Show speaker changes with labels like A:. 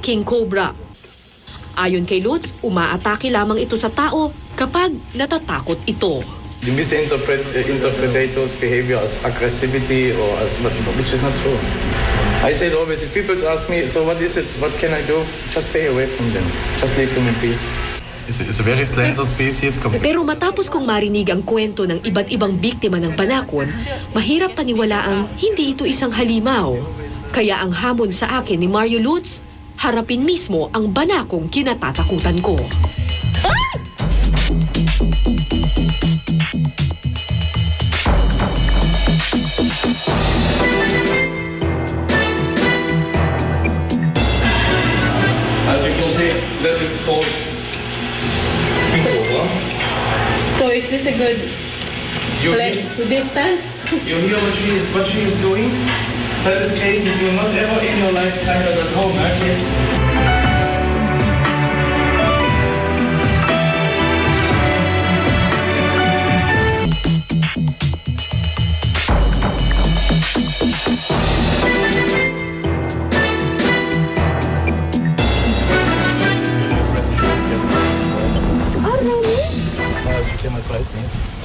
A: king cobra. Ayon kay Lutz, umaatake lamang ito sa tao kapag natatakot ito.
B: You misinterpret those behavior as aggressivity or which is not true. I said always, if people ask me, so what is it? What can I do? Just stay away from them. Just leave them in peace.
C: It's a very slender species.
A: Pero matapos kong marinig ang kwento ng iba't ibang biktima ng banakon, mahirap paniwalaang hindi ito isang halimaw. Kaya ang hamon sa akin ni Mario Lutz, harapin mismo ang banakong kinatatakutan ko.
B: As you can see, that is called king cobra.
D: So is this a good distance?
B: You hear what she is doing? That is crazy. Do not ever in your life try that at home, kids.
D: Oh, really?
B: She cannot bite me.